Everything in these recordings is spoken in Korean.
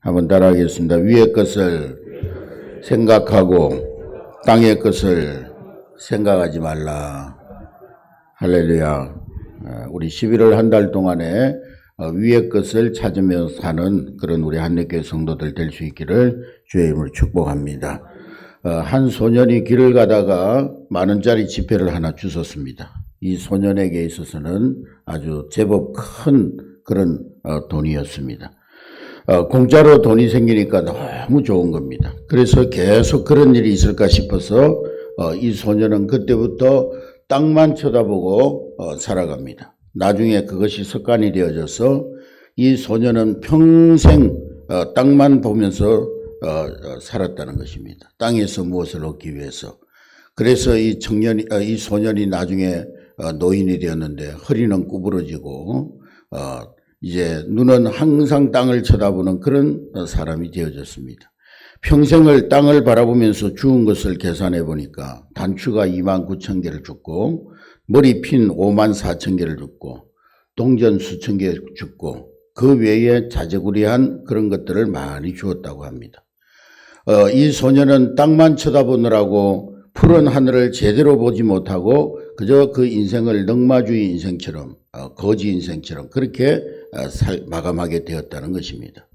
한번 따라하겠습니다. 위의 것을 생각하고 땅의 것을 생각하지 말라. 할렐루야. 우리 11월 한 달 동안에 위의 것을 찾으며 사는 그런 우리 한국교회 성도들 될 수 있기를 주의 이름으로 축복합니다. 한 소년이 길을 가다가 10,000원짜리 지폐를 하나 주웠습니다. 이 소년에게 있어서는 아주 제법 큰 그런 돈이었습니다. 공짜로 돈이 생기니까 너무 좋은 겁니다. 그래서 계속 그런 일이 있을까 싶어서 이 소년은 그때부터 땅만 쳐다보고 살아갑니다. 나중에 그것이 습관이 되어져서 이 소년은 평생 땅만 보면서 살았다는 것입니다. 땅에서 무엇을 얻기 위해서. 그래서 이 소년이 나중에 노인이 되었는데 허리는 구부러지고 이제 눈은 항상 땅을 쳐다보는 그런 사람이 되어졌습니다. 평생을 땅을 바라보면서 주운 것을 계산해 보니까 단추가 29,000개를 줬고 머리핀 54,000개를 줬고 동전 수천 개 줬고 그 외에 자재구리한 그런 것들을 많이 주었다고 합니다. 이 소년은 땅만 쳐다보느라고 푸른 하늘을 제대로 보지 못하고 그저 그 인생을 넉마주의 인생처럼 거지 인생처럼 그렇게 마감하게 되었다는 것입니다.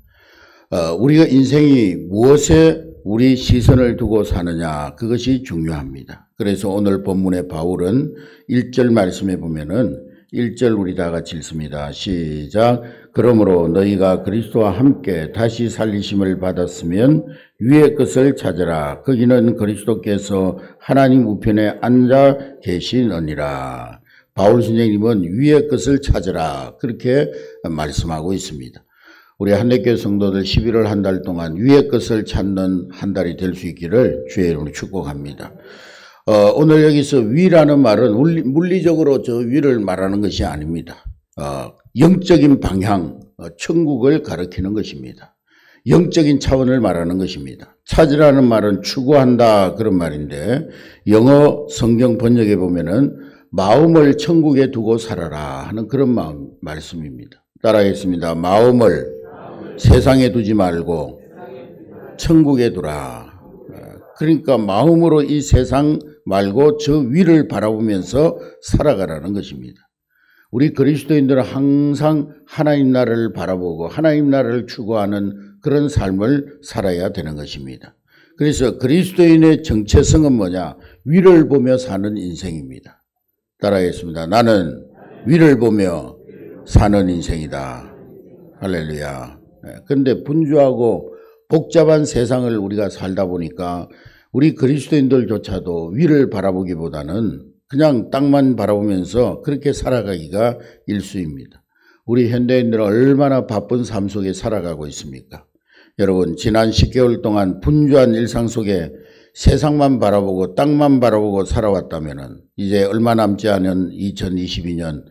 우리가 인생이 무엇에 우리 시선을 두고 사느냐 그것이 중요합니다. 그래서 오늘 본문의 바울은 1절 말씀에 보면은 1절 우리 다 같이 읽습니다. 시작. 그러므로 너희가 그리스도와 함께 다시 살리심을 받았으면 위의 것을 찾으라. 거기는 그리스도께서 하나님 우편에 앉아 계시느니라. 바울 선생님은 위의 것을 찾으라 그렇게 말씀하고 있습니다. 우리 한국교회 성도들 11월 한 달 동안 위의 것을 찾는 한 달이 될 수 있기를 주의 이름으로 축복합니다. 오늘 여기서 위라는 말은 물리적으로 저 위를 말하는 것이 아닙니다. 영적인 방향, 천국을 가리키는 것입니다. 영적인 차원을 말하는 것입니다. 찾으라는 말은 추구한다 그런 말인데 영어 성경 번역에 보면은 마음을 천국에 두고 살아라 하는 그런 말씀입니다. 따라하겠습니다. 마음을 세상에 두지 말고 천국에 두라. 그러니까 마음으로 이 세상 말고 저 위를 바라보면서 살아가라는 것입니다. 우리 그리스도인들은 항상 하나님 나라를 바라보고 하나님 나라를 추구하는 그런 삶을 살아야 되는 것입니다. 그래서 그리스도인의 정체성은 뭐냐? 위를 보며 사는 인생입니다. 따라하겠습니다. 나는 위를 보며 사는 인생이다. 할렐루야. 그런데 분주하고 복잡한 세상을 우리가 살다 보니까 우리 그리스도인들조차도 위를 바라보기보다는 그냥 땅만 바라보면서 그렇게 살아가기가 일쑤입니다. 우리 현대인들은 얼마나 바쁜 삶 속에 살아가고 있습니까? 여러분 지난 10개월 동안 분주한 일상 속에 세상만 바라보고 땅만 바라보고 살아왔다면 이제 얼마 남지 않은 2022년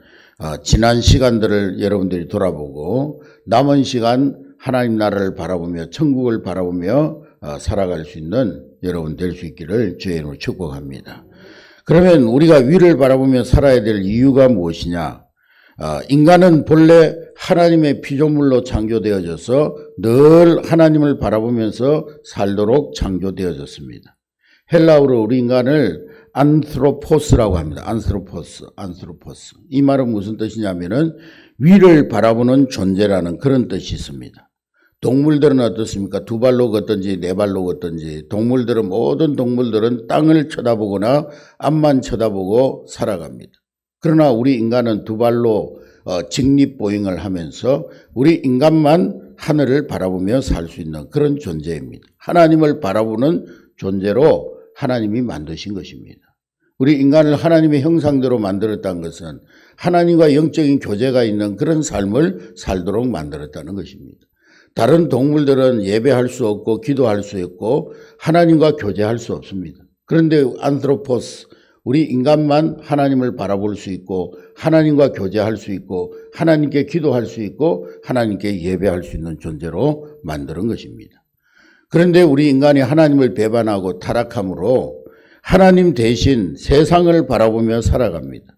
지난 시간들을 여러분들이 돌아보고 남은 시간 하나님 나라를 바라보며 천국을 바라보며 살아갈 수 있는 여러분 될 수 있기를 주의 이름으로 축복합니다. 그러면 우리가 위를 바라보며 살아야 될 이유가 무엇이냐? 인간은 본래 하나님의 피조물로 창조되어져서 늘 하나님을 바라보면서 살도록 창조되어졌습니다. 헬라어로 우리 인간을 안스로포스라고 합니다. 안스로포스. 이 말은 무슨 뜻이냐면은 위를 바라보는 존재라는 그런 뜻이 있습니다. 동물들은 어떻습니까? 두 발로 걷든지 네 발로 걷든지 모든 동물들은 땅을 쳐다보거나 앞만 쳐다보고 살아갑니다. 그러나 우리 인간은 두 발로 직립보행을 하면서 우리 인간만 하늘을 바라보며 살 수 있는 그런 존재입니다. 하나님을 바라보는 존재로 하나님이 만드신 것입니다. 우리 인간을 하나님의 형상대로 만들었다는 것은 하나님과 영적인 교제가 있는 그런 삶을 살도록 만들었다는 것입니다. 다른 동물들은 예배할 수 없고 기도할 수 없고 하나님과 교제할 수 없습니다. 그런데 안스로포스, 우리 인간만 하나님을 바라볼 수 있고 하나님과 교제할 수 있고 하나님께 기도할 수 있고 하나님께 예배할 수 있는 존재로 만드는 것입니다. 그런데 우리 인간이 하나님을 배반하고 타락함으로 하나님 대신 세상을 바라보며 살아갑니다.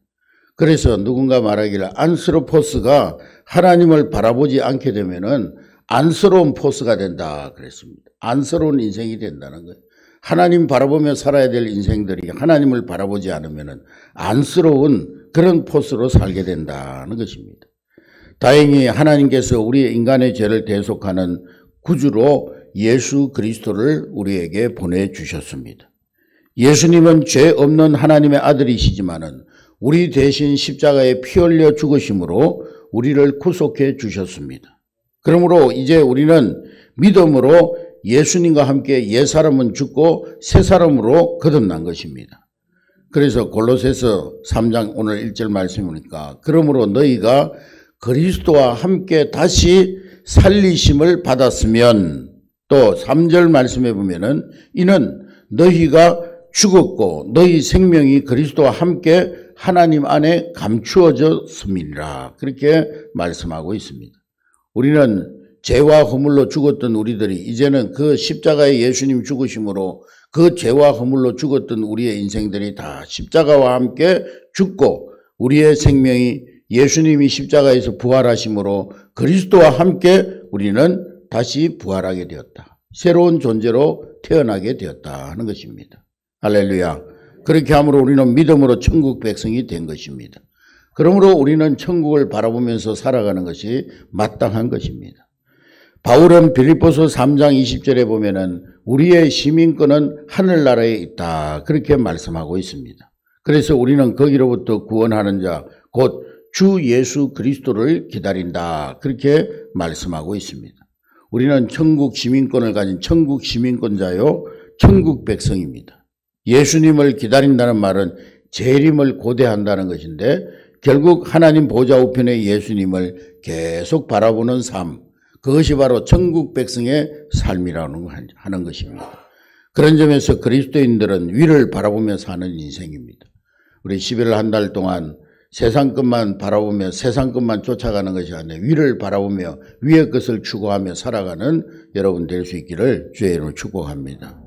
그래서 누군가 말하기를 안스로포스가 하나님을 바라보지 않게 되면은 안쓰러운 포스가 된다 그랬습니다. 안쓰러운 인생이 된다는 거예요. 하나님 바라보며 살아야 될 인생들이 하나님을 바라보지 않으면 안쓰러운 그런 포스로 살게 된다는 것입니다. 다행히 하나님께서 우리 인간의 죄를 대속하는 구주로 예수 그리스도를 우리에게 보내주셨습니다. 예수님은 죄 없는 하나님의 아들이시지만은 우리 대신 십자가에 피 흘려 죽으심으로 우리를 구속해 주셨습니다. 그러므로 이제 우리는 믿음으로 예수님과 함께 옛사람은 죽고 새사람으로 거듭난 것입니다. 그래서 골로새서 3장 오늘 1절 말씀이니까 그러므로 너희가 그리스도와 함께 다시 살리심을 받았으면 또 3절 말씀해 보면은 이는 너희가 죽었고 너희 생명이 그리스도와 함께 하나님 안에 감추어졌음이니라 그렇게 말씀하고 있습니다. 우리는 죄와 허물로 죽었던 우리들이 이제는 그 십자가의 예수님 죽으심으로 그 죄와 허물로 죽었던 우리의 인생들이 다 십자가와 함께 죽고 우리의 생명이 예수님이 십자가에서 부활하심으로 그리스도와 함께 우리는 다시 부활하게 되었다. 새로운 존재로 태어나게 되었다 하는 것입니다. 할렐루야. 그렇게 함으로 우리는 믿음으로 천국 백성이 된 것입니다. 그러므로 우리는 천국을 바라보면서 살아가는 것이 마땅한 것입니다. 바울은 빌립보서 3장 20절에 보면은 우리의 시민권은 하늘나라에 있다 그렇게 말씀하고 있습니다. 그래서 우리는 거기로부터 구원하는 자 곧 주 예수 그리스도를 기다린다 그렇게 말씀하고 있습니다. 우리는 천국 시민권을 가진 천국 시민권자요 천국 백성입니다. 예수님을 기다린다는 말은 재림을 고대한다는 것인데 결국 하나님 보좌 우편의 예수님을 계속 바라보는 삶 그것이 바로 천국 백성의 삶이라는 하는 것입니다. 그런 점에서 그리스도인들은 위를 바라보며 사는 인생입니다. 우리 11월 한 달 동안 세상 것만 바라보며 세상 것만 쫓아가는 것이 아니라 위를 바라보며 위의 것을 추구하며 살아가는 여러분 될 수 있기를 주의 이름으로 축복합니다.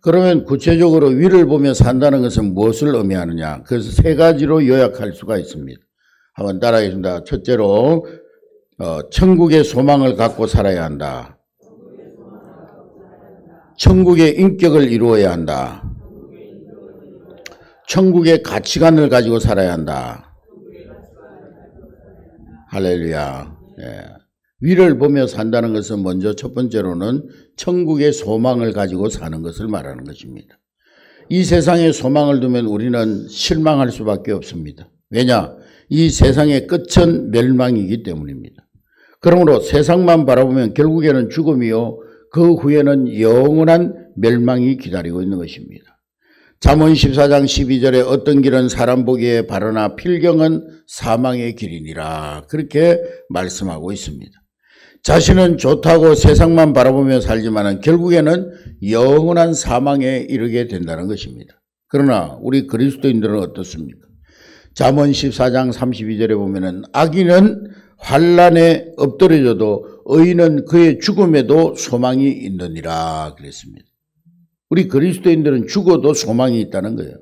그러면 구체적으로 위를 보며 산다는 것은 무엇을 의미하느냐? 그래서 세 가지로 요약할 수가 있습니다. 한번 따라하겠습니다. 첫째로 천국의 소망을 갖고 살아야 한다. 천국의 인격을 이루어야 한다. 천국의 가치관을 가지고 살아야 한다. 할렐루야. 예. 위를 보며 산다는 것은 먼저 첫 번째로는 천국의 소망을 가지고 사는 것을 말하는 것입니다. 이 세상에 소망을 두면 우리는 실망할 수밖에 없습니다. 왜냐? 이 세상의 끝은 멸망이기 때문입니다. 그러므로 세상만 바라보면 결국에는 죽음이요 그 후에는 영원한 멸망이 기다리고 있는 것입니다. 잠언 14장 12절에 어떤 길은 사람 보기에 바르나 필경은 사망의 길이니라 그렇게 말씀하고 있습니다. 자신은 좋다고 세상만 바라보며 살지만 결국에는 영원한 사망에 이르게 된다는 것입니다. 그러나 우리 그리스도인들은 어떻습니까? 잠언 14장 32절에 보면은 악인은 환난에 엎드려져도 의인은 그의 죽음에도 소망이 있느니라 그랬습니다. 우리 그리스도인들은 죽어도 소망이 있다는 거예요.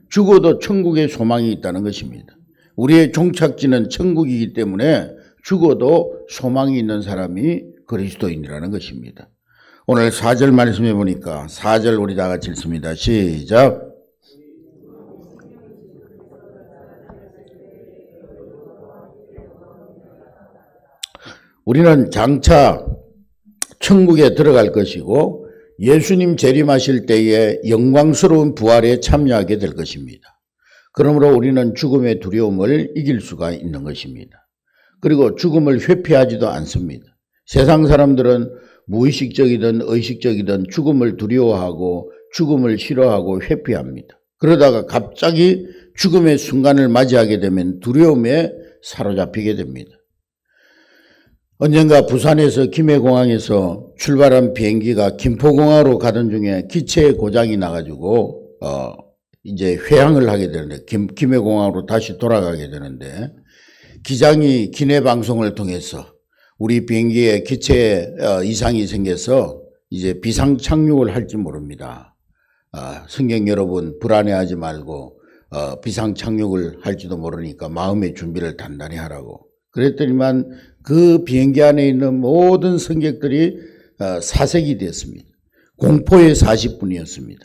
죽어도 천국에 소망이 있다는 것입니다. 우리의 종착지는 천국이기 때문에 죽어도 소망이 있는 사람이 그리스도인이라는 것입니다. 오늘 4절 말씀해 보니까 4절 우리 다 같이 읽습니다. 시작. 우리는 장차 천국에 들어갈 것이고 예수님 재림하실 때에 영광스러운 부활에 참여하게 될 것입니다. 그러므로 우리는 죽음의 두려움을 이길 수가 있는 것입니다. 그리고 죽음을 회피하지도 않습니다. 세상 사람들은 무의식적이든 의식적이든 죽음을 두려워하고 죽음을 싫어하고 회피합니다. 그러다가 갑자기 죽음의 순간을 맞이하게 되면 두려움에 사로잡히게 됩니다. 언젠가 부산에서 김해공항에서 출발한 비행기가 김포공항으로 가던 중에 기체에 고장이 나가지고 이제 회항을 하게 되는데 김해공항으로 다시 돌아가게 되는데 기장이 기내 방송을 통해서 우리 비행기에 기체에 이상이 생겨서 이제 비상 착륙을 할지 모릅니다. 승객 여러분 불안해하지 말고 비상 착륙을 할지도 모르니까 마음의 준비를 단단히 하라고. 그랬더니만 그 비행기 안에 있는 모든 승객들이 사색이 됐습니다. 공포의 40분이었습니다.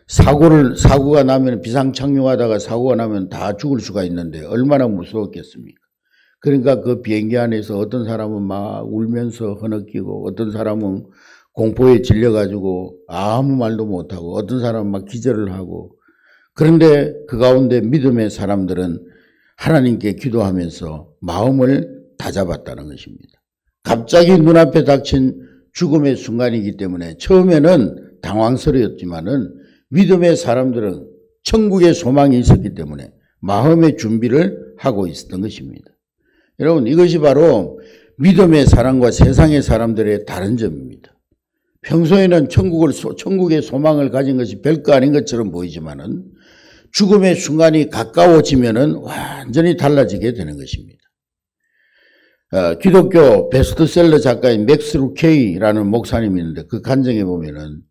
사고가 나면 비상 착륙하다가 사고가 나면 다 죽을 수가 있는데 얼마나 무서웠겠습니까? 그러니까 그 비행기 안에서 어떤 사람은 막 울면서 흐느끼고 어떤 사람은 공포에 질려가지고 아무 말도 못하고 어떤 사람은 막 기절을 하고, 그런데 그 가운데 믿음의 사람들은 하나님께 기도하면서 마음을 다잡았다는 것입니다. 갑자기 눈앞에 닥친 죽음의 순간이기 때문에 처음에는 당황스러웠지만은 믿음의 사람들은 천국의 소망이 있었기 때문에 마음의 준비를 하고 있었던 것입니다. 여러분, 이것이 바로 믿음의 사람과 세상의 사람들의 다른 점입니다. 평소에는 천국의 소망을 가진 것이 별거 아닌 것처럼 보이지만은 죽음의 순간이 가까워지면은 완전히 달라지게 되는 것입니다. 기독교 베스트셀러 작가인 맥스 루케이라는 목사님이 있는데 그 간증에 보면은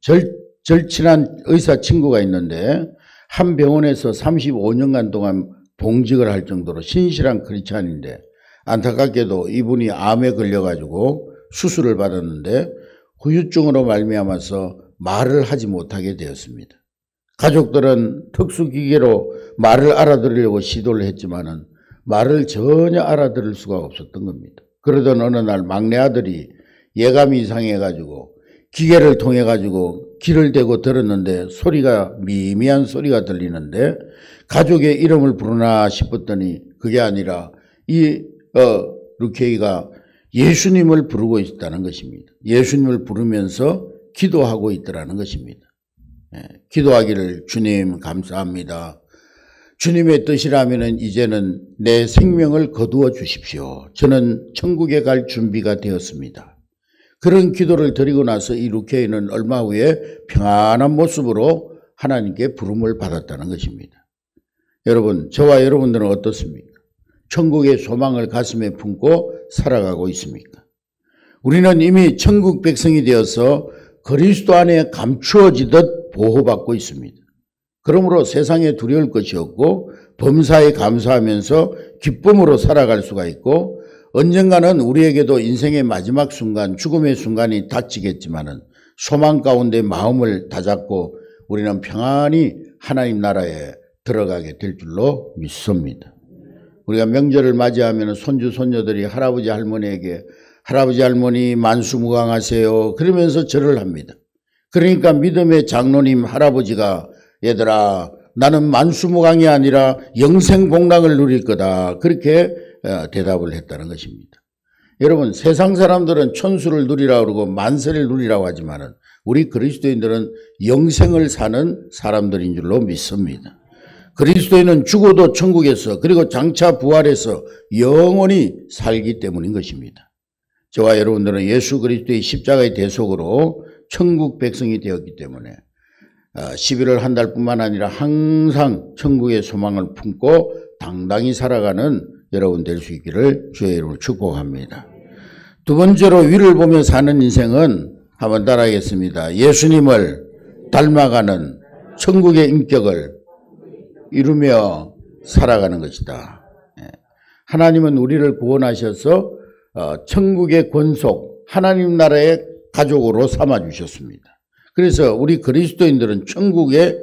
절친한 의사 친구가 있는데 한 병원에서 35년간 동안 봉직을 할 정도로 신실한 크리스찬인데 안타깝게도 이분이 암에 걸려가지고 수술을 받았는데 후유증으로 말미암아서 말을 하지 못하게 되었습니다. 가족들은 특수기계로 말을 알아들으려고 시도를 했지만은 말을 전혀 알아들을 수가 없었던 겁니다. 그러던 어느 날 막내 아들이 예감이 이상해가지고 기계를 통해가지고 귀를 대고 들었는데 소리가 미미한 소리가 들리는데 가족의 이름을 부르나 싶었더니 그게 아니라 루케이가 예수님을 부르고 있다는 것입니다. 예수님을 부르면서 기도하고 있더라는 것입니다. 기도하기를 주님 감사합니다. 주님의 뜻이라면 이제는 내 생명을 거두어 주십시오. 저는 천국에 갈 준비가 되었습니다. 그런 기도를 드리고 나서 이 루케이는 얼마 후에 평안한 모습으로 하나님께 부름을 받았다는 것입니다. 여러분, 저와 여러분들은 어떻습니까? 천국의 소망을 가슴에 품고 살아가고 있습니까? 우리는 이미 천국 백성이 되어서 그리스도 안에 감추어지듯 보호받고 있습니다. 그러므로 세상에 두려울 것이 없고 범사에 감사하면서 기쁨으로 살아갈 수가 있고, 언젠가는 우리에게도 인생의 마지막 순간, 죽음의 순간이 닥치겠지만은 소망 가운데 마음을 다잡고 우리는 평안히 하나님 나라에 들어가게 될 줄로 믿습니다. 우리가 명절을 맞이하면 손주 손녀들이 할아버지 할머니에게 할아버지 할머니 만수무강하세요 그러면서 절을 합니다. 그러니까 믿음의 장로님 할아버지가 얘들아 나는 만수무강이 아니라 영생복락을 누릴 거다 그렇게 대답을 했다는 것입니다. 여러분, 세상 사람들은 천수를 누리라고 그러고 만세를 누리라고 하지만은 우리 그리스도인들은 영생을 사는 사람들인 줄로 믿습니다. 그리스도인은 죽어도 천국에서 그리고 장차 부활해서 영원히 살기 때문인 것입니다. 저와 여러분들은 예수 그리스도의 십자가의 대속으로 천국 백성이 되었기 때문에 11월 한 달뿐만 아니라 항상 천국의 소망을 품고 당당히 살아가는 여러분 될 수 있기를 주의 이름으로 축복합니다. 두 번째로 위를 보며 사는 인생은 한번 따라하겠습니다. 예수님을 닮아가는 천국의 인격을 이루며 살아가는 것이다. 하나님은 우리를 구원하셔서 천국의 권속, 하나님 나라의 가족으로 삼아주셨습니다. 그래서 우리 그리스도인들은 천국의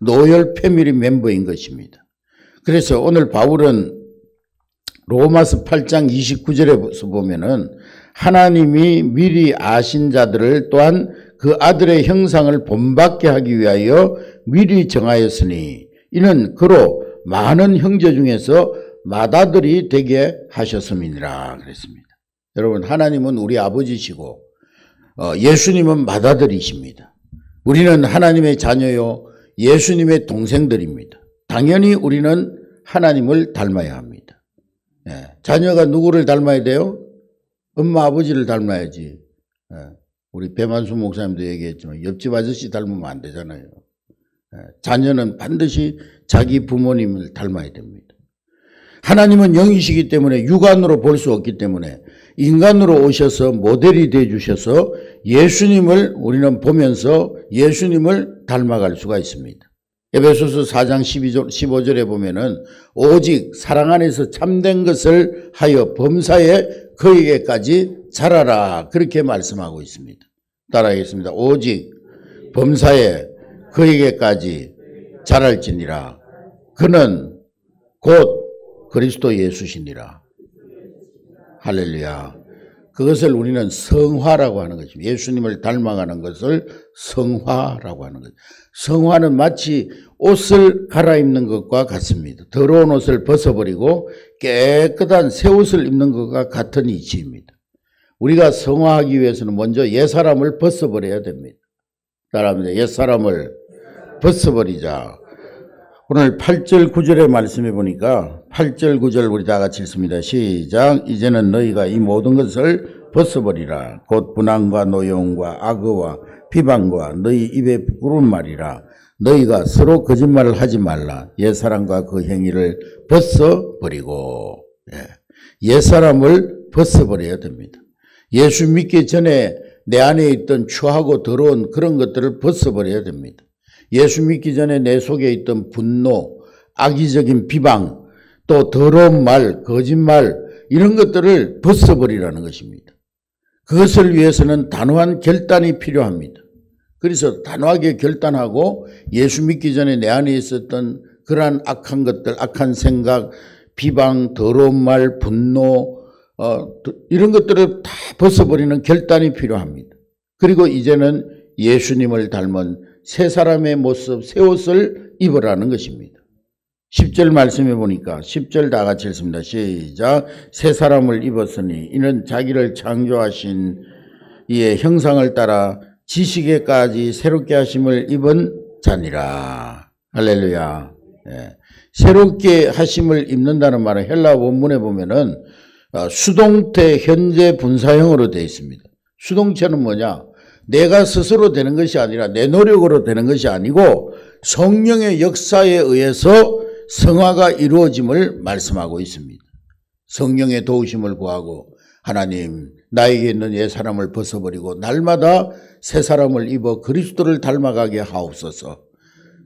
로열 패밀리 멤버인 것입니다. 그래서 오늘 바울은 로마서 8장 29절에 보면은 하나님이 미리 아신 자들을 또한 그 아들의 형상을 본받게 하기 위하여 미리 정하였으니 이는 그로 많은 형제 중에서 맏아들이 되게 하셨음이니라 그랬습니다. 여러분, 하나님은 우리 아버지시고 예수님은 맏아들이십니다. 우리는 하나님의 자녀요 예수님의 동생들입니다. 당연히 우리는 하나님을 닮아야 합니다. 자녀가 누구를 닮아야 돼요? 엄마 아버지를 닮아야지. 우리 배만수 목사님도 얘기했지만 옆집 아저씨 닮으면 안 되잖아요. 자녀는 반드시 자기 부모님을 닮아야 됩니다. 하나님은 영이시기 때문에 육안으로 볼 수 없기 때문에 인간으로 오셔서 모델이 되어 주셔서 예수님을 우리는 보면서 예수님을 닮아갈 수가 있습니다. 에베소서 4장 15절에 보면은 오직 사랑 안에서 참된 것을 하여 범사에 그에게까지 자라라 그렇게 말씀하고 있습니다. 따라하겠습니다. 오직 범사에 그에게까지 자랄지니라. 그는 곧 그리스도 예수시니라. 할렐루야. 그것을 우리는 성화라고 하는 것입니다. 예수님을 닮아가는 것을 성화라고 하는 거죠. 성화는 마치 옷을 갈아입는 것과 같습니다. 더러운 옷을 벗어버리고 깨끗한 새 옷을 입는 것과 같은 이치입니다. 우리가 성화하기 위해서는 먼저 옛사람을 벗어버려야 됩니다. 따라합니다. 옛사람을 벗어버리자. 오늘 8절 9절의 말씀해 보니까 8절 9절 우리 다 같이 읽습니다. 시작. 이제는 너희가 이 모든 것을 벗어버리라. 곧 분항과 노여움과 악어와 비방과 너희 입에 부끄러운 말이라. 너희가 서로 거짓말을 하지 말라. 옛사람과 그 행위를 벗어버리고. 옛사람을 벗어버려야 됩니다. 예수 믿기 전에 내 안에 있던 추하고 더러운 그런 것들을 벗어버려야 됩니다. 예수 믿기 전에 내 속에 있던 분노, 악의적인 비방, 또 더러운 말, 거짓말 이런 것들을 벗어버리라는 것입니다. 그것을 위해서는 단호한 결단이 필요합니다. 그래서 단호하게 결단하고 예수 믿기 전에 내 안에 있었던 그러한 악한 것들, 악한 생각, 비방, 더러운 말, 분노 이런 것들을 다 벗어버리는 결단이 필요합니다. 그리고 이제는 예수님을 닮은 새 사람의 모습, 새 옷을 입으라는 것입니다. 10절 말씀해 보니까 10절 다 같이 읽습니다. 시작. 새 사람을 입었으니 이는 자기를 창조하신 이의 형상을 따라 지식에까지 새롭게 하심을 입은 자니라. 할렐루야. 새롭게 하심을 입는다는 말은 헬라 원문에 보면은 수동태 현재 분사형으로 되어 있습니다. 수동체는 뭐냐? 내가 스스로 되는 것이 아니라 내 노력으로 되는 것이 아니고 성령의 역사에 의해서 성화가 이루어짐을 말씀하고 있습니다. 성령의 도우심을 구하고 하나님 나에게 있는 옛 사람을 벗어버리고 날마다 새 사람을 입어 그리스도를 닮아가게 하옵소서.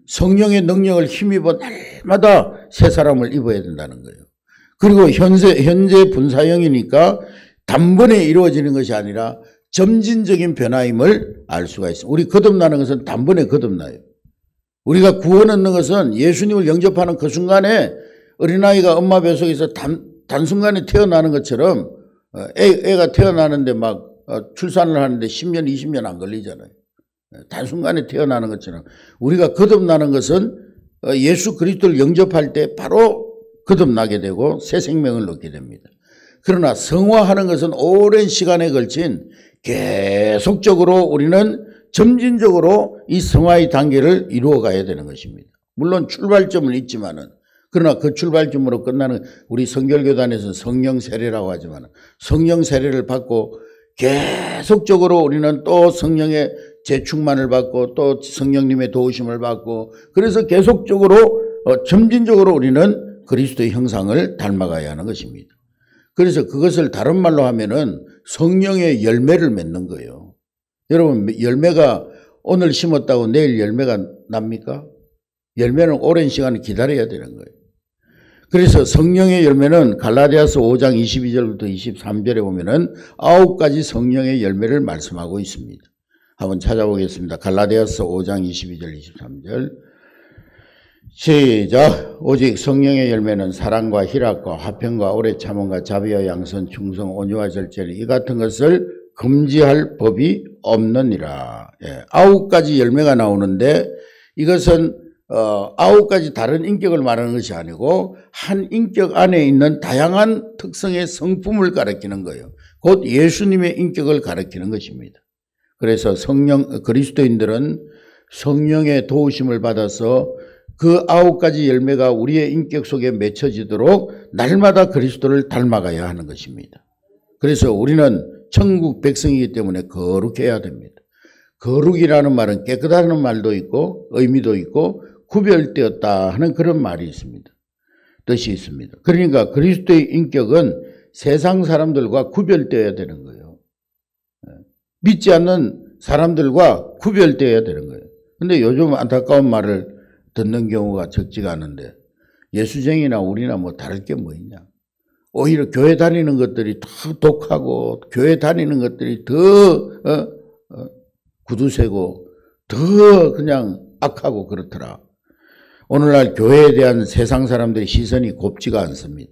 성령의 능력을 힘입어 날마다 새 사람을 입어야 된다는 거예요. 그리고 현재 분사형이니까 단번에 이루어지는 것이 아니라 점진적인 변화임을 알 수가 있습니다. 우리 거듭나는 것은 단번에 거듭나요. 우리가 구원 얻는 것은 예수님을 영접하는 그 순간에 어린아이가 엄마 뱃속에서 단순간에 태어나는 것처럼 애가 태어나는데 막 출산을 하는데 10년, 20년 안 걸리잖아요. 단순간에 태어나는 것처럼 우리가 거듭나는 것은 예수 그리스도를 영접할 때 바로 거듭나게 되고 새 생명을 얻게 됩니다. 그러나 성화하는 것은 오랜 시간에 걸친 계속적으로 우리는 점진적으로 이 성화의 단계를 이루어 가야 되는 것입니다. 물론 출발점은 있지만은 그러나 그 출발점으로 끝나는 우리 성결교단에서 성령 세례라고 하지만 성령 세례를 받고 계속적으로 우리는 또 성령의 재충만을 받고 또 성령님의 도우심을 받고 그래서 계속적으로 점진적으로 우리는 그리스도의 형상을 닮아가야 하는 것입니다. 그래서 그것을 다른 말로 하면은 성령의 열매를 맺는 거예요. 여러분 열매가 오늘 심었다고 내일 열매가 납니까? 열매는 오랜 시간을 기다려야 되는 거예요. 그래서 성령의 열매는 갈라디아서 5장 22절부터 23절에 보면은 9가지 성령의 열매를 말씀하고 있습니다. 한번 찾아보겠습니다. 갈라디아서 5장 22절 23절 시작. 오직 성령의 열매는 사랑과 희락과 화평과 오래 참음과 자비와 양선 충성 온유와 절제를 이 같은 것을 금지할 법이 없느니라. 9가지 열매가 나오는데 이것은 9가지 다른 인격을 말하는 것이 아니고 한 인격 안에 있는 다양한 특성의 성품을 가리키는 거예요. 곧 예수님의 인격을 가리키는 것입니다. 그래서 그리스도인들은 성령의 도우심을 받아서 그 9가지 열매가 우리의 인격 속에 맺혀지도록 날마다 그리스도를 닮아가야 하는 것입니다. 그래서 우리는 천국 백성이기 때문에 거룩해야 됩니다. 거룩이라는 말은 깨끗하다는 말도 있고 의미도 있고 구별되었다 하는 그런 말이 있습니다. 뜻이 있습니다. 그러니까 그리스도의 인격은 세상 사람들과 구별되어야 되는 거예요. 믿지 않는 사람들과 구별되어야 되는 거예요. 근데 요즘 안타까운 말을 듣는 경우가 적지가 않은데 예수쟁이나 우리나 뭐 다를 게 뭐 있냐. 오히려 교회 다니는 것들이 더 독하고 교회 다니는 것들이 더 구두쇠고 더 그냥 악하고 그렇더라. 오늘날 교회에 대한 세상 사람들의 시선이 곱지가 않습니다.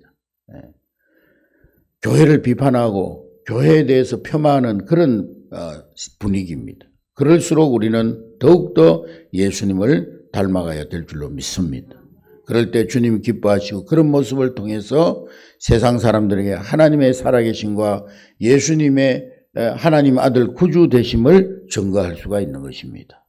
교회를 비판하고 교회에 대해서 폄하하는 그런 분위기입니다. 그럴수록 우리는 더욱더 예수님을 닮아가야 될 줄로 믿습니다. 그럴 때 주님이 기뻐하시고 그런 모습을 통해서 세상 사람들에게 하나님의 살아계심과 예수님의 하나님 아들 구주 되심을 증거할 수가 있는 것입니다.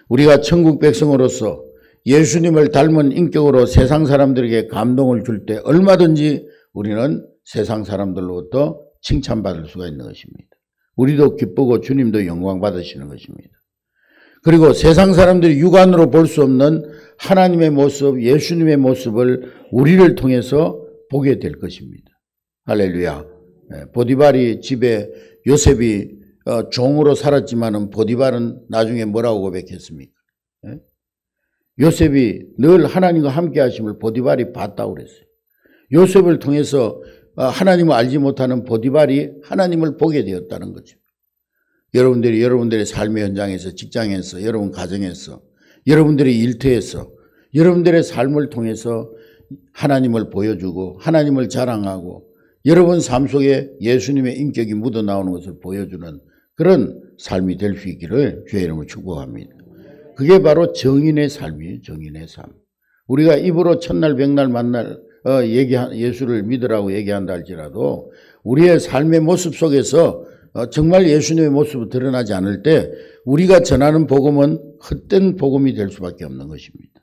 우리가 천국 백성으로서 예수님을 닮은 인격으로 세상 사람들에게 감동을 줄 때 얼마든지 우리는 세상 사람들로부터 칭찬받을 수가 있는 것입니다. 우리도 기쁘고 주님도 영광 받으시는 것입니다. 그리고 세상 사람들이 육안으로 볼 수 없는 하나님의 모습, 예수님의 모습을 우리를 통해서 보게 될 것입니다. 할렐루야. 보디발이 집에 요셉이 종으로 살았지만은 보디발은 나중에 뭐라고 고백했습니까? 요셉이 늘 하나님과 함께 하심을 보디발이 봤다고 그랬어요. 요셉을 통해서 하나님을 알지 못하는 보디발이 하나님을 보게 되었다는 거죠. 여러분들이 여러분들의 삶의 현장에서, 직장에서, 여러분 가정에서, 여러분들의 일터에서, 여러분들의 삶을 통해서 하나님을 보여주고 하나님을 자랑하고 여러분 삶 속에 예수님의 인격이 묻어나오는 것을 보여주는 그런 삶이 될 수 있기를 주의 이름으로 축복합니다. 그게 바로 정인의 삶이에요. 정인의 삶. 우리가 입으로 첫날 백날 만날 예수를 믿으라고 얘기한다 할지라도 우리의 삶의 모습 속에서 정말 예수님의 모습이 드러나지 않을 때 우리가 전하는 복음은 헛된 복음이 될 수밖에 없는 것입니다.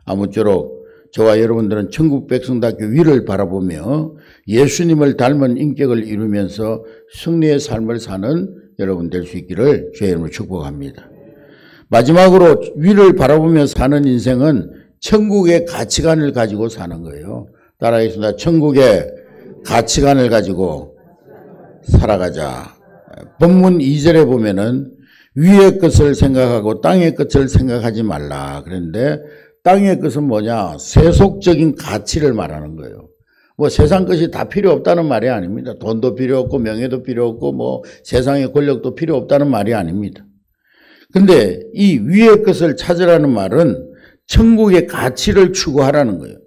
아무쪼록 저와 여러분들은 천국 백성답게 위를 바라보며 예수님을 닮은 인격을 이루면서 승리의 삶을 사는 여러분 될 수 있기를 주의 이름으로 축복합니다. 마지막으로 위를 바라보며 사는 인생은 천국의 가치관을 가지고 사는 거예요. 따라하겠습니다. 천국의 가치관을 가지고 살아가자. 본문 2절에 보면은 위의 것을 생각하고 땅의 것을 생각하지 말라. 그런데 땅의 것은 뭐냐? 세속적인 가치를 말하는 거예요. 뭐 세상 것이 다 필요 없다는 말이 아닙니다. 돈도 필요 없고 명예도 필요 없고 뭐 세상의 권력도 필요 없다는 말이 아닙니다. 근데 이 위의 것을 찾으라는 말은 천국의 가치를 추구하라는 거예요.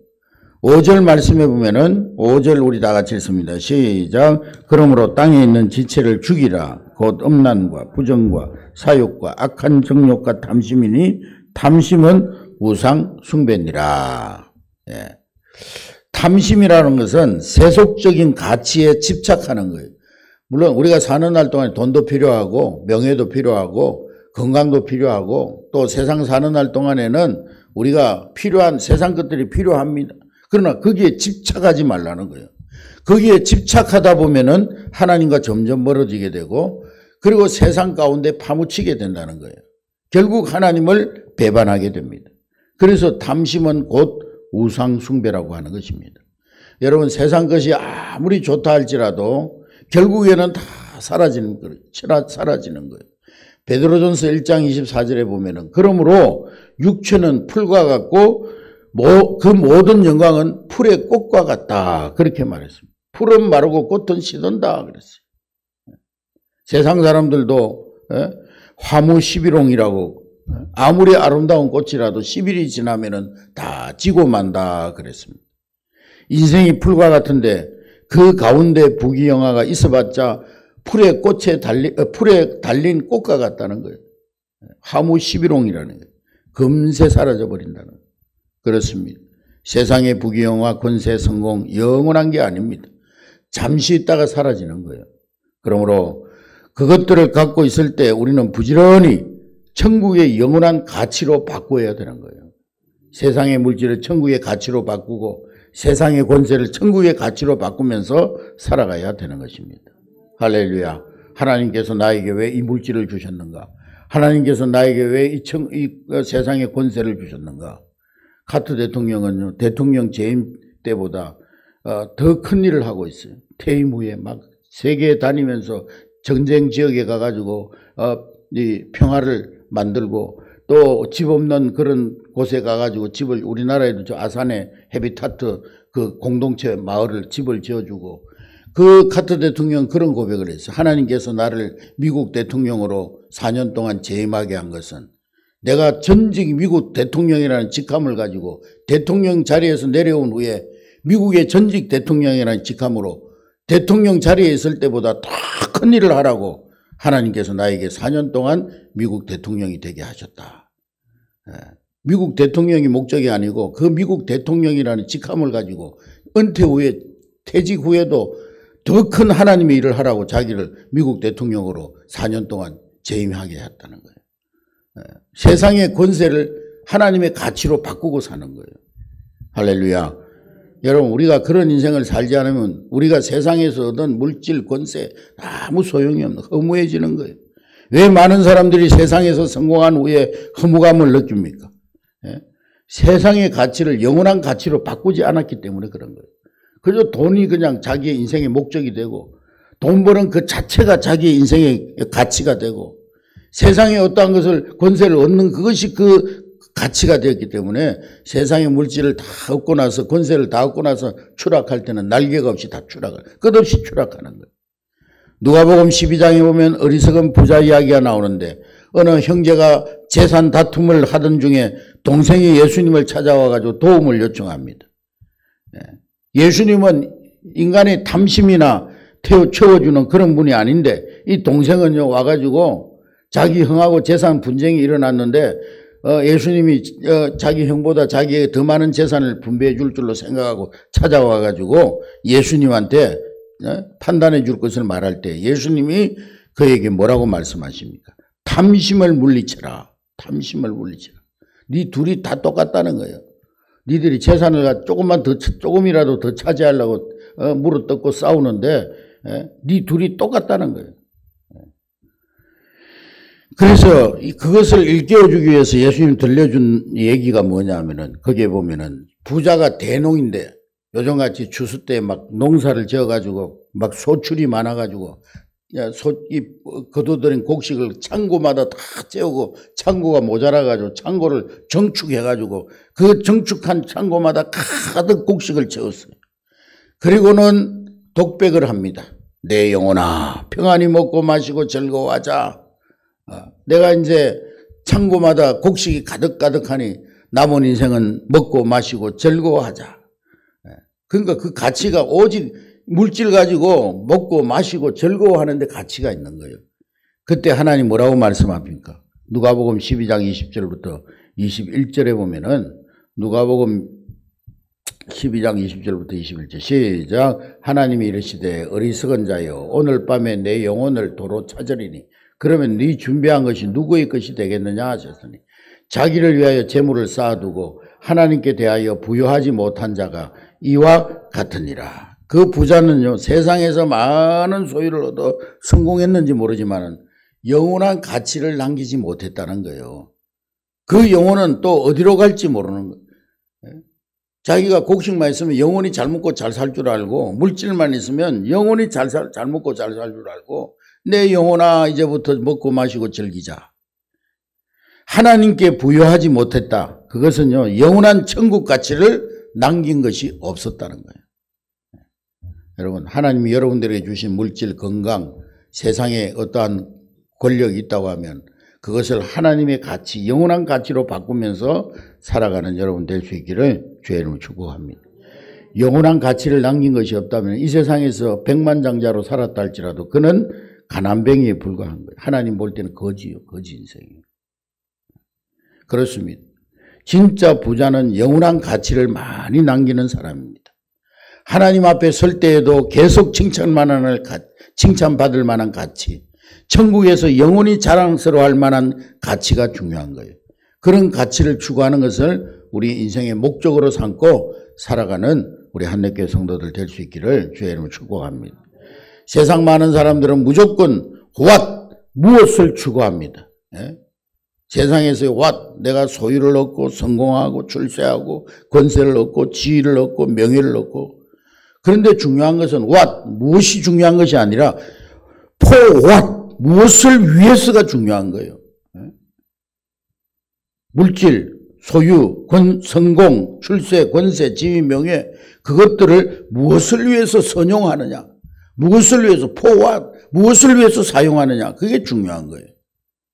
5절 말씀해 보면은 5절 우리 다 같이 읽습니다. 시작. 그러므로 땅에 있는 지체를 죽이라. 곧 음란과 부정과 사욕과 악한 정욕과 탐심이니 탐심은 우상 숭배니라. 예. 탐심이라는 것은 세속적인 가치에 집착하는 거예요. 물론 우리가 사는 날 동안 돈도 필요하고 명예도 필요하고 건강도 필요하고 또 세상 사는 날 동안에는 우리가 필요한 세상 것들이 필요합니다. 그러나 거기에 집착하지 말라는 거예요. 거기에 집착하다 보면은 하나님과 점점 멀어지게 되고 그리고 세상 가운데 파묻히게 된다는 거예요. 결국 하나님을 배반하게 됩니다. 그래서 탐심은 곧 우상 숭배라고 하는 것입니다. 여러분 세상 것이 아무리 좋다 할지라도 결국에는 다 사라지는 거예요. 베드로전서 1장 24절에 보면은 그러므로 육체는 풀과 같고 그 모든 영광은 풀의 꽃과 같다. 그렇게 말했습니다. 풀은 마르고 꽃은 시든다 그랬어요. 세상 사람들도 화무 11홍이라고 아무리 아름다운 꽃이라도 10일이 지나면은 다 지고 만다 그랬습니다. 인생이 풀과 같은데 그 가운데 부귀영화가 있어봤자 풀에 달린 꽃과 같다는 거예요. 화무 11홍이라는 거예요. 금세 사라져 버린다는 거예요. 그렇습니다. 세상의 부귀영화, 권세, 성공 영원한 게 아닙니다. 잠시 있다가 사라지는 거예요. 그러므로 그것들을 갖고 있을 때 우리는 부지런히 천국의 영원한 가치로 바꿔야 되는 거예요. 세상의 물질을 천국의 가치로 바꾸고 세상의 권세를 천국의 가치로 바꾸면서 살아가야 되는 것입니다. 할렐루야. 하나님께서 나에게 왜 이 물질을 주셨는가? 하나님께서 나에게 왜 이 세상의 권세를 주셨는가? 카트 대통령은요, 대통령 재임 때보다 더 큰 일을 하고 있어요. 퇴임 후에 막 세계에 다니면서 전쟁 지역에 가가지고 이 평화를 만들고 또 집 없는 그런 곳에 가가지고 집을, 우리나라에도 저 아산에 헤비타트 그 공동체 마을을 집을 지어주고, 그 카터 대통령 그런 고백을 했어요. 하나님께서 나를 미국 대통령으로 4년 동안 재임하게 한 것은 내가 전직 미국 대통령이라는 직함을 가지고 대통령 자리에서 내려온 후에 미국의 전직 대통령이라는 직함으로 대통령 자리에 있을 때보다 더 큰 일을 하라고 하나님께서 나에게 4년 동안 미국 대통령이 되게 하셨다. 미국 대통령이 목적이 아니고 그 미국 대통령이라는 직함을 가지고 은퇴 후에, 퇴직 후에도 더 큰 하나님의 일을 하라고 자기를 미국 대통령으로 4년 동안 재임하게 했다는 거예요. 세상의 권세를 하나님의 가치로 바꾸고 사는 거예요. 할렐루야. 여러분, 우리가 그런 인생을 살지 않으면 우리가 세상에서 얻은 물질 권세 아무 소용이 없는, 허무해지는 거예요. 왜 많은 사람들이 세상에서 성공한 후에 허무감을 느낍니까? 세상의 가치를 영원한 가치로 바꾸지 않았기 때문에 그런 거예요. 그저 돈이 그냥 자기의 인생의 목적이 되고, 돈 버는 그 자체가 자기의 인생의 가치가 되고, 세상에 어떠한 것을, 권세를 얻는 그것이 그 가치가 되었기 때문에 세상의 물질을 다 얻고 나서, 권세를 다 얻고 나서 추락할 때는 날개가 없이 다 끝없이 추락하는 거예요. 누가복음 12장에 보면 어리석은 부자 이야기가 나오는데, 어느 형제가 재산 다툼을 하던 중에 동생이 예수님을 찾아와가지고 도움을 요청합니다. 예수님은 인간의 탐심이나 채워주는 그런 분이 아닌데, 이 동생은요 와가지고 자기 형하고 재산 분쟁이 일어났는데 예수님이 자기 형보다 자기에게 더 많은 재산을 분배해 줄 줄로 생각하고 찾아와가지고 예수님한테 판단해 줄 것을 말할 때 예수님이 그에게 뭐라고 말씀하십니까? 탐심을 물리쳐라. 탐심을 물리쳐라. 네 둘이 다 똑같다는 거예요. 니들이 재산을 조금이라도 더 차지하려고 물어뜯고 싸우는데 네 둘이 똑같다는 거예요. 그래서 그것을 일깨워주기 위해서 예수님 들려준 얘기가 뭐냐면은, 거기에 보면은 부자가 대농인데 요즘같이 추수 때 막 농사를 지어가지고 막 소출이 많아가지고 거둬들인 곡식을 창고마다 다 채우고 창고가 모자라가지고 창고를 정축해가지고 그 정축한 창고마다 가득 곡식을 채웠어요. 그리고는 독백을 합니다. 내 영혼아 평안히 먹고 마시고 즐거워하자. 내가 이제 창고마다 곡식이 가득가득하니 남은 인생은 먹고 마시고 즐거워하자. 그러니까 그 가치가 오직 물질 가지고 먹고 마시고 즐거워하는데 가치가 있는 거예요. 그때 하나님 뭐라고 말씀합니까? 누가복음 12장 20절부터 21절에 보면은, 누가복음 12장 20절부터 21절 시작. 하나님이 이르시되 어리석은 자여 오늘 밤에 내 영혼을 도로 찾으리니 그러면 네 준비한 것이 누구의 것이 되겠느냐 하셨으니, 자기를 위하여 재물을 쌓아두고 하나님께 대하여 부여하지 못한 자가 이와 같으니라. 그 부자는요 세상에서 많은 소유를 얻어 성공했는지 모르지만 영원한 가치를 남기지 못했다는 거예요. 그 영혼은 또 어디로 갈지 모르는 거예요. 자기가 곡식만 있으면 영원히 잘 먹고 잘 살 줄 알고, 물질만 있으면 영원히 잘 먹고 잘 살 줄 알고, 내 영혼아 이제부터 먹고 마시고 즐기자. 하나님께 부여하지 못했다. 그것은요 영원한 천국 가치를 남긴 것이 없었다는 거예요. 여러분, 하나님이 여러분들에게 주신 물질, 건강, 세상에 어떠한 권력이 있다고 하면 그것을 하나님의 가치, 영원한 가치로 바꾸면서 살아가는 여러분 될 수 있기를 주의 이름으로 축복합니다. 영원한 가치를 남긴 것이 없다면 이 세상에서 백만장자로 살았다 할지라도 그는 가난뱅이에 불과한 거예요. 하나님 볼 때는 거지요. 거지 인생이에요. 그렇습니다. 진짜 부자는 영원한 가치를 많이 남기는 사람입니다. 하나님 앞에 설 때에도 계속 칭찬받을 만한 가치, 천국에서 영원히 자랑스러워할 만한 가치가 중요한 거예요. 그런 가치를 추구하는 것을 우리 인생의 목적으로 삼고 살아가는 우리 한례교회 성도들 될 수 있기를 주의 이름으로 축복합니다. 세상 많은 사람들은 무조건 무엇을 추구합니다. 세상에서 내가 소유를 얻고 성공하고 출세하고 권세를 얻고 지위를 얻고 명예를 얻고, 그런데 중요한 것은 무엇이 중요한 것이 아니라 무엇을 위해서가 중요한 거예요. 물질, 소유, 성공, 출세, 권세, 지위, 명예 그것들을 무엇을 위해서 선용하느냐, 무엇을 위해서 포화, 무엇을 위해서 사용하느냐 그게 중요한 거예요.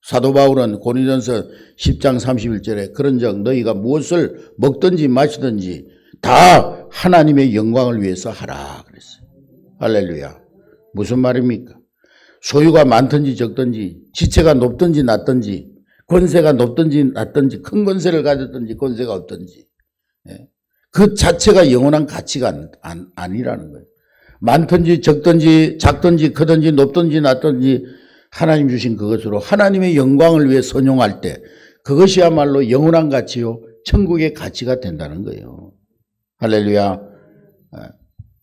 사도 바울은 고린도전서 10장 31절에 그런즉 너희가 무엇을 먹든지 마시든지 다 하나님의 영광을 위해서 하라 그랬어요. 할렐루야. 무슨 말입니까? 소유가 많든지 적든지 지체가 높든지 낮든지 권세가 높든지 낮든지 큰 권세를 가졌든지 권세가 없든지 그 자체가 영원한 가치가 아니라는 거예요. 많든지 적든지 작든지 크든지 높든지 낮든지 하나님 주신 그것으로 하나님의 영광을 위해 선용할 때 그것이야말로 영원한 가치요 천국의 가치가 된다는 거예요. 할렐루야.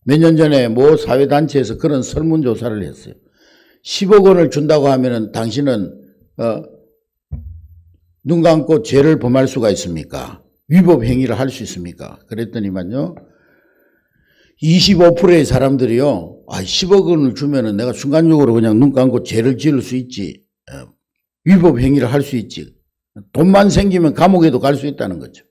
몇 년 전에 모 사회단체에서 그런 설문조사를 했어요. 10억 원을 준다고 하면은 당신은 눈 감고 죄를 범할 수가 있습니까? 위법 행위를 할 수 있습니까? 그랬더니만요 25%의 사람들이요 10억 원을 주면은 내가 순간적으로 그냥 눈 감고 죄를 지을 수 있지, 위법 행위를 할 수 있지, 돈만 생기면 감옥에도 갈 수 있다는 거죠.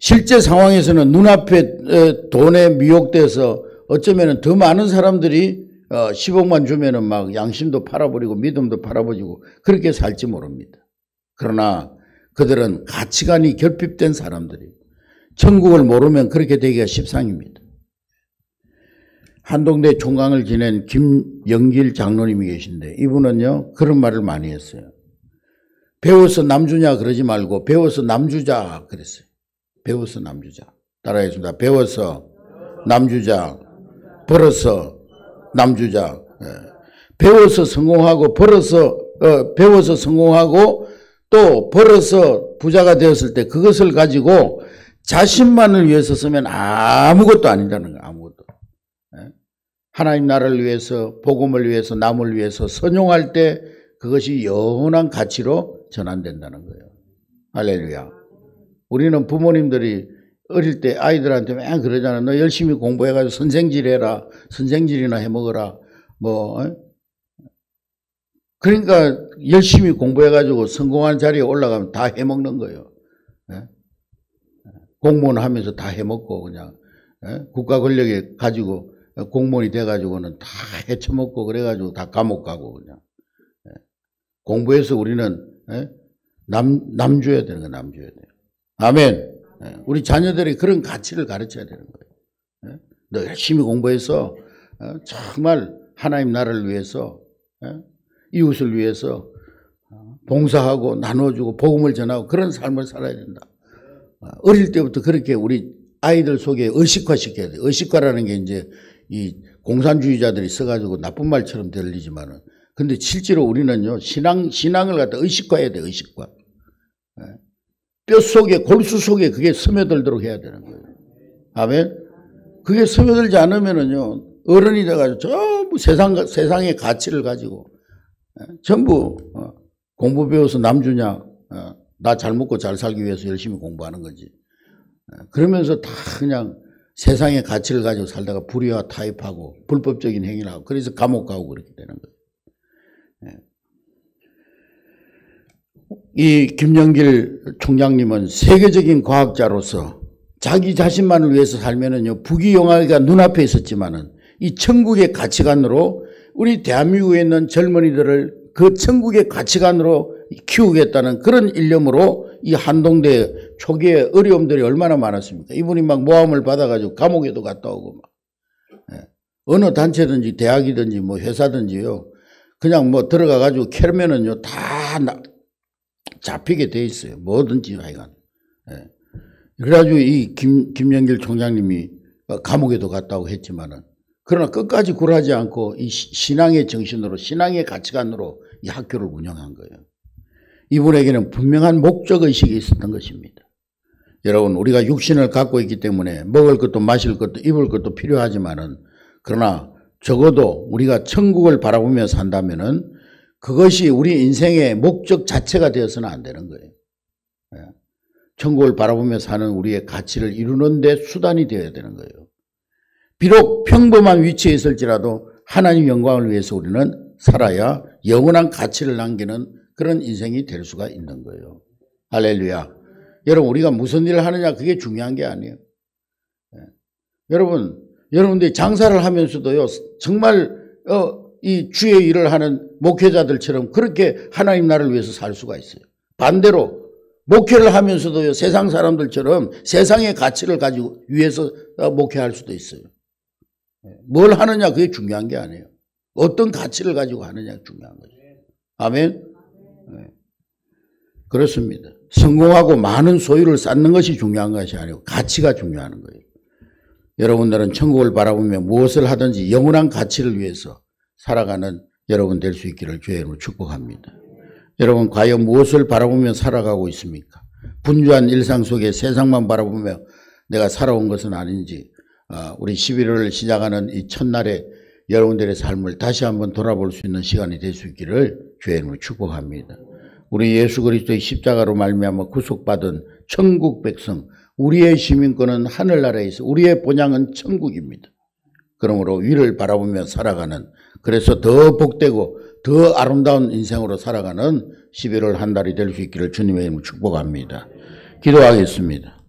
실제 상황에서는 눈앞에 돈에 미혹돼서 어쩌면 더 많은 사람들이 10억만 주면은 막 양심도 팔아버리고 믿음도 팔아버리고 그렇게 살지 모릅니다. 그러나 그들은 가치관이 결핍된 사람들이 천국을 모르면 그렇게 되기가 십상입니다. 한동대 총강을 지낸 김영길 장로님이 계신데 이분은요 그런 말을 많이 했어요. 배워서 남주냐 그러지 말고 배워서 남주자 그랬어요. 배워서 남주자. 따라하겠습니다. 배워서 남주자, 벌어서 남주자. 배워서 성공하고 배워서 성공하고 또 벌어서 부자가 되었을 때 그것을 가지고 자신만을 위해서 쓰면 아무것도 아니라는 거예요. 아무것도. 하나님 나라를 위해서 복음을 위해서 남을 위해서 선용할 때 그것이 영원한 가치로 전환된다는 거예요. 할렐루야. 우리는 부모님들이 어릴 때 아이들한테 맨 그러잖아. 너 열심히 공부해가지고 선생질 해라. 선생질이나 해먹어라. 그러니까 열심히 공부해가지고 성공한 자리에 올라가면 다 해먹는 거예요. 공무원 하면서 다 해먹고 그냥 국가 권력에 가지고 공무원이 돼가지고는 다 헤쳐먹고 그래가지고 다 감옥 가고 그냥 공부해서 우리는 남 줘야 되는 거야. 남 줘야 돼요. 아멘. 우리 자녀들이 그런 가치를 가르쳐야 되는 거예요. 너 열심히 공부해서 정말 하나님 나라를 위해서 이웃을 위해서 봉사하고 나눠주고 복음을 전하고 그런 삶을 살아야 된다. 어릴 때부터 그렇게 우리 아이들 속에 의식화시켜야 돼. 의식화라는 게 이제 이 공산주의자들이 써가지고 나쁜 말처럼 들리지만은 근데 실제로 우리는요 신앙을 갖다 의식화해야 돼. 의식화. 뼛속에 골수 속에 그게 스며들도록 해야 되는 거예요. 아멘. 그게 스며들지 않으면은요 어른이 돼가지고 전부 세상의 가치를 가지고 전부 공부 배워서 남주냐, 나 잘 먹고 잘 살기 위해서 열심히 공부하는 거지. 그러면서 다 그냥 세상의 가치를 가지고 살다가 불의와 타협하고 불법적인 행위를 하고 그래서 감옥 가고 그렇게 되는 거예요. 이 김영길 총장님은 세계적인 과학자로서 자기 자신만을 위해서 살면은요 부귀영화가 눈앞에 있었지만은 이 천국의 가치관으로 우리 대한민국에 있는 젊은이들을 그 천국의 가치관으로 키우겠다는 그런 일념으로 이 한동대 초기에 어려움들이 얼마나 많았습니까? 이분이 막 모함을 받아가지고 감옥에도 갔다 오고 막. 어느 단체든지 대학이든지 뭐 회사든지요 그냥 뭐 들어가가지고 캐면은요 다 잡히게 돼 있어요. 뭐든지 하여간. 그래가지고 이 김영길 총장님이 감옥에도 갔다 오고 했지만은 그러나 끝까지 굴하지 않고 이 신앙의 정신으로 신앙의 가치관으로 이 학교를 운영한 거예요. 이분에게는 분명한 목적의식이 있었던 것입니다. 여러분 우리가 육신을 갖고 있기 때문에 먹을 것도 마실 것도 입을 것도 필요하지만은 그러나 적어도 우리가 천국을 바라보며 산다면은 그것이 우리 인생의 목적 자체가 되어서는 안 되는 거예요. 천국을 바라보며 사는 우리의 가치를 이루는 데 수단이 되어야 되는 거예요. 비록 평범한 위치에 있을지라도 하나님 영광을 위해서 우리는 살아야 영원한 가치를 남기는 그런 인생이 될 수가 있는 거예요. 할렐루야. 여러분, 우리가 무슨 일을 하느냐 그게 중요한 게 아니에요. 여러분들이 장사를 하면서도요, 정말 이 주의 일을 하는 목회자들처럼 그렇게 하나님 나라를 위해서 살 수가 있어요. 반대로 목회를 하면서도요, 세상 사람들처럼 세상의 가치를 가지고 위해서 목회할 수도 있어요. 뭘 하느냐 그게 중요한 게 아니에요. 어떤 가치를 가지고 하느냐가 중요한 거죠. 아멘. 그렇습니다. 성공하고 많은 소유를 쌓는 것이 중요한 것이 아니고 가치가 중요한 거예요. 여러분들은 천국을 바라보며 무엇을 하든지 영원한 가치를 위해서 살아가는 여러분 될 수 있기를 주의 이름으로 축복합니다. 여러분 과연 무엇을 바라보며 살아가고 있습니까? 분주한 일상 속에 세상만 바라보며 내가 살아온 것은 아닌지 우리 11월을 시작하는 이 첫날에 여러분들의 삶을 다시 한번 돌아볼 수 있는 시간이 될 수 있기를 주의 이름으로 축복합니다. 우리 예수 그리스도의 십자가로 말미암아 구속받은 천국 백성, 우리의 시민권은 하늘나라에 있어 우리의 본향은 천국입니다. 그러므로 위를 바라보며 살아가는, 그래서 더 복되고 더 아름다운 인생으로 살아가는 11월 한 달이 될 수 있기를 주님의 이름으로 축복합니다. 기도하겠습니다.